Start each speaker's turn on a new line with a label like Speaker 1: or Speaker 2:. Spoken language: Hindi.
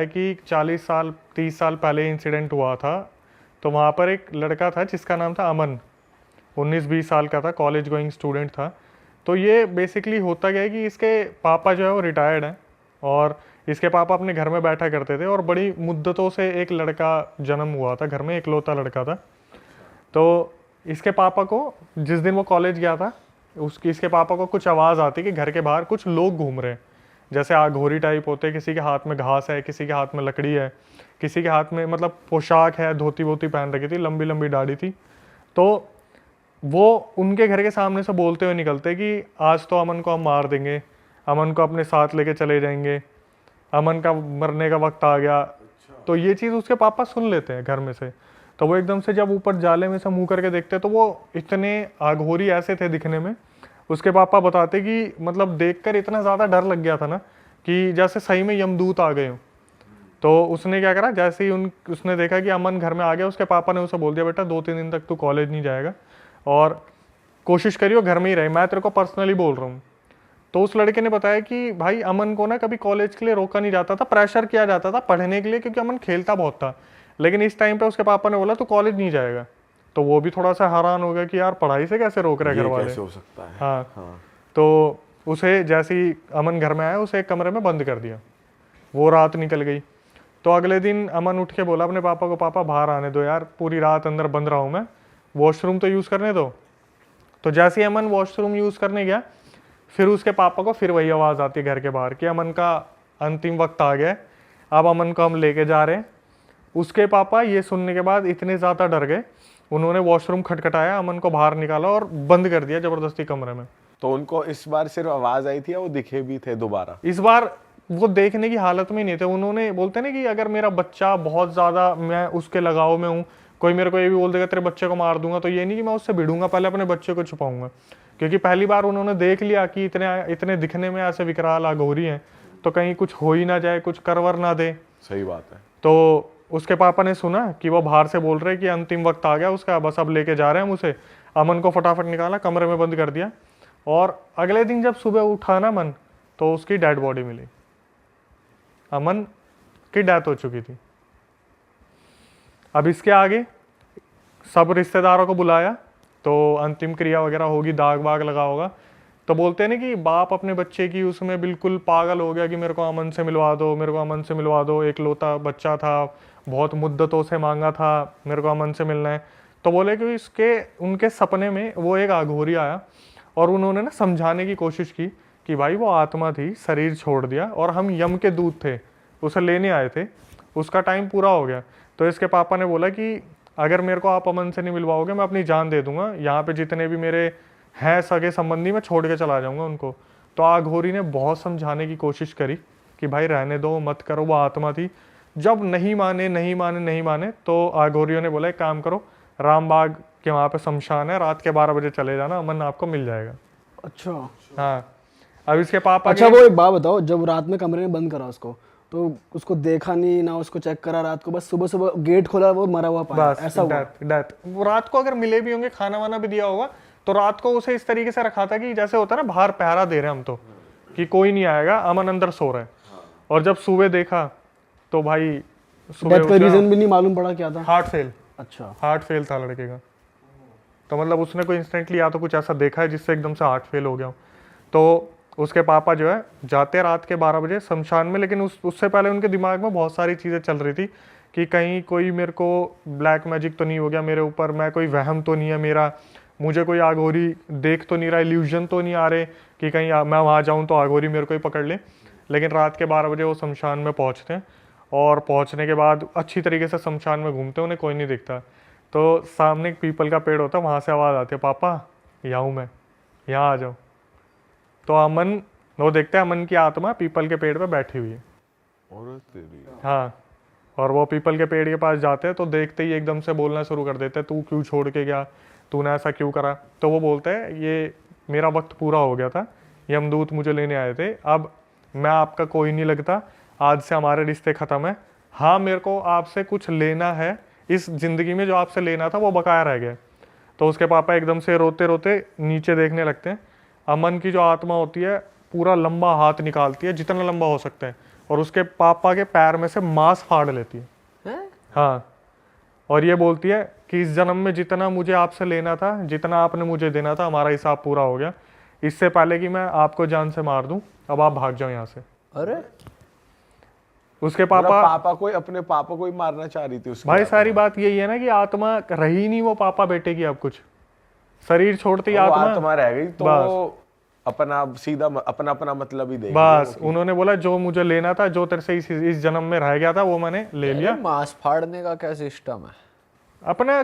Speaker 1: है कि 40 साल 30 साल पहले इंसिडेंट हुआ था। तो वहाँ पर एक लड़का था जिसका नाम था अमन, 19-20 साल का था, कॉलेज गोइंग स्टूडेंट था। तो ये बेसिकली होता क्या है कि इसके पापा जो है वो रिटायर्ड हैं, और इसके पापा अपने घर में बैठा करते थे, और बड़ी मुद्दतों से एक लड़का जन्म हुआ था घर में, इकलौता लड़का था। तो इसके पापा को जिस दिन वो कॉलेज गया था, इसके पापा को कुछ आवाज़ आती कि घर के बाहर कुछ लोग घूम रहे हैं, जैसे आघोरी टाइप होते, किसी के हाथ में घास है, किसी के हाथ में लकड़ी है, किसी के हाथ में मतलब पोशाक है, धोती वोती पहन रखी थी, लंबी लंबी दाढ़ी थी। तो वो उनके घर के सामने से बोलते हुए निकलते कि आज तो अमन को हम मार देंगे, अमन को अपने साथ लेके चले जाएंगे, अमन का मरने का वक्त आ गया। तो ये चीज़ उसके पापा सुन लेते हैं घर में से। तो वो एकदम से जब ऊपर जाले में से मुंह करके देखते तो वो इतने आघोरी ऐसे थे दिखने में। उसके पापा बताते कि मतलब देखकर इतना ज़्यादा डर लग गया था ना कि जैसे सही में यमदूत आ गए हो। तो उसने क्या करा, जैसे ही उसने देखा कि अमन घर में आ गया, उसके पापा ने उसे बोल दिया, बेटा 2-3 दिन तक तू कॉलेज नहीं जाएगा और कोशिश करियो घर में ही रहे, मैं तेरे को पर्सनली बोल रहा हूँ। तो उस लड़के ने बताया कि भाई अमन को ना कभी कॉलेज के लिए रोका नहीं जाता था, प्रेशर किया जाता था पढ़ने के लिए, क्योंकि अमन खेलता बहुत था। लेकिन इस टाइम पे उसके पापा ने बोला तू कॉलेज नहीं जाएगा। तो वो भी थोड़ा सा हैरान हो गया कि यार पढ़ाई से कैसे रोक रहे घर वाले,
Speaker 2: कैसे हो सकता है।
Speaker 1: हाँ। तो उसे जैसे ही अमन घर में आया, उसे एक कमरे में बंद कर दिया। वो रात निकल गई। तो अगले दिन अमन उठ के बोला अपने पापा को, पापा बाहर आने दो यार, पूरी रात अंदर बंद रहा हूँ मैं, वॉशरूम तो यूज़ करने दो। तो जैसे ही अमन वॉशरूम यूज़ करने गया, फिर उसके पापा को फिर वही आवाज़ आती है घर के बाहर कि अमन का अंतिम वक्त आ गया है, अब अमन को हम लेके जा रहे हैं। उसके पापा ये सुनने के बाद इतने ज़्यादा डर गए, उन्होंने वॉशरूम खटखटाया, अमन को बाहर निकाला और बंद कर दिया ज़बरदस्ती कमरे में।
Speaker 2: तो उनको इस बार सिर्फ आवाज़ आई थी या वो दिखे भी थे दोबारा?
Speaker 1: इस बार वो देखने की हालत में नहीं थे। उन्होंने बोलते ना कि अगर मेरा बच्चा बहुत ज़्यादा, मैं उसके लगाव में हूँ, कोई मेरे को ये भी बोल देगा तेरे बच्चे को मार दूंगा, तो ये नहीं कि मैं उससे भिड़ूंगा, पहले अपने बच्चे को छुपाऊंगा। क्योंकि पहली बार उन्होंने देख लिया कि इतने दिखने में ऐसे विकराल अघोरी हैं, तो कहीं कुछ हो ही ना जाए, कुछ करवर ना दे।
Speaker 2: सही बात है।
Speaker 1: तो उसके पापा ने सुना कि वो बाहर से बोल रहे कि अंतिम वक्त आ गया उसका, बस अब लेके जा रहे हैं हम उसे। अमन को फटाफट निकाला, कमरे में बंद कर दिया। और अगले दिन जब सुबह उठा ना मन, तो उसकी डेड बॉडी मिली। अमन की डेथ हो चुकी थी। अब इसके आगे सब रिश्तेदारों को बुलाया, तो अंतिम क्रिया वगैरह होगी, दाग वाग लगा होगा। तो बोलते हैं ना कि बाप अपने बच्चे की उसमें बिल्कुल पागल हो गया कि मेरे को अमन से मिलवा दो, मेरे को अमन से मिलवा दो, एकलौता बच्चा था, बहुत मुद्दतों से मांगा था, मेरे को अमन से मिलना है। तो बोले कि उनके सपने में वो एक अघोरी आया, और उन्होंने ना समझाने की कोशिश की कि भाई वो आत्मा थी, शरीर छोड़ दिया, और हम यम के दूत थे, उसे लेने आए थे, उसका टाइम पूरा हो गया। तो इसके पापा ने बोला कि अगर मेरे को आप अमन से नहीं मिलवाओगे, मैं अपनी जान दे दूंगा, यहाँ पे जितने भी मेरे हैं सगे संबंधी मैं छोड़ के चला जाऊंगा उनको। तो आघोरी ने बहुत समझाने की कोशिश करी कि भाई रहने दो, मत करो, वो आत्मा थी। जब नहीं माने नहीं माने नहीं माने, तो आघोरियों ने बोला एक काम करो, रामबाग के वहाँ पे शमशान है, रात के 12 बजे चले जाना, अमन आपको मिल जाएगा।
Speaker 3: अच्छा
Speaker 1: हाँ। अब इसके पापा
Speaker 3: अच्छा, वो एक बात बताओ, जब रात में कमरे में बंद करा उसको, तो उसको देखा नहीं ना, उसको चेक करा रात को, बस सुबह सुबह गेट खोला, वो मरा हुआ पाया,
Speaker 1: बस
Speaker 3: ऐसा हुआ?
Speaker 1: डेथ। वो रात को अगर मिले भी होंगे, खाना वाना भी दिया होगा, तो रात को उसे इस तरीके से रखा था कि जैसे होता है ना बाहर पहरा दे रहे हैं हम, तो कि कोई नहीं आएगा, अमन अंदर सो रहा है। और जब सुबह देखा तो भाई
Speaker 3: डेथ का रीजन भी नहीं मालूम पड़ा क्या था?
Speaker 1: Heart fail.
Speaker 3: अच्छा,
Speaker 1: हार्ट फेल था लड़के का। तो मतलब उसने कोई इंस्टेंटली या तो कुछ ऐसा देखा है जिससे एकदम से हार्ट फेल हो गया। तो उसके पापा जो है जाते रात के 12 बजे शमशान में, लेकिन उससे पहले उनके दिमाग में बहुत सारी चीज़ें चल रही थी कि कहीं कोई मेरे को ब्लैक मैजिक तो नहीं हो गया मेरे ऊपर, मैं कोई वहम तो नहीं है मेरा, मुझे कोई आघोरी देख तो नहीं रहा, इल्यूजन तो नहीं आ रहे कि कहीं मैं वहाँ जाऊँ तो आघोरी मेरे को ही पकड़ ले। लेकिन रात के 12 बजे वो शमशान में पहुँचते हैं, और पहुँचने के बाद अच्छी तरीके से शमशान में घूमते हैं, उन्हें कोई नहीं दिखता। तो सामने एक पीपल का पेड़ होता है, वहाँ से आवाज़ आती है, पापा यहाँ हूँ मैं, यहाँ आ जाओ। तो अमन, वो देखते हैं अमन की आत्मा पीपल के पेड़ पे बैठी हुई है। हाँ। और वो पीपल के पेड़ के पास जाते हैं, तो देखते ही एकदम से बोलना शुरू कर देते हैं, तू क्यों छोड़ के गया, तूने ऐसा क्यों करा। तो वो बोलते हैं ये मेरा वक्त पूरा हो गया था, यमदूत मुझे लेने आए थे, अब मैं आपका कोई नहीं लगता, आज से हमारे रिश्ते ख़त्म है। हाँ, मेरे को आपसे कुछ लेना है, इस ज़िंदगी में जो आपसे लेना था वो बकाया रह गया। तो उसके पापा एकदम से रोते रोते नीचे देखने लगते हैं। अमन की जो आत्मा होती है पूरा लंबा हाथ निकालती है, जितना लंबा हो सकता है, और उसके पापा के पैर में से मांस फाड़ लेती है।
Speaker 4: हैं?
Speaker 1: हाँ, और ये बोलती है कि इस जन्म में जितना मुझे आपसे लेना था, जितना आपने मुझे देना था, हमारा हिसाब पूरा हो गया। इससे पहले कि मैं आपको जान से मार दूं, अब आप भाग जाओ यहाँ से।
Speaker 4: अरे
Speaker 1: उसके
Speaker 2: मतलब
Speaker 1: पापा,
Speaker 2: अपने पापा को ही मारना चाह रही थी उसकी
Speaker 1: भाई
Speaker 2: आत्मा।
Speaker 1: सारी बात यही है ना कि आत्मा रही नहीं वो पापा बेटे की, अब कुछ शरीर छोड़ती
Speaker 2: वो
Speaker 1: आत्मा।
Speaker 2: आत्मा रह गई तो
Speaker 1: बस।
Speaker 2: वो अपना सीधा अपना अपना मतलब ही देगी।
Speaker 1: बस उन्होंने बोला जो मुझे लेना था, जो तेरे से इस जन्म में रह गया था, वो मैंने ले लिया।
Speaker 4: मांस फाड़ने का क्या सिस्टम है?
Speaker 1: अपना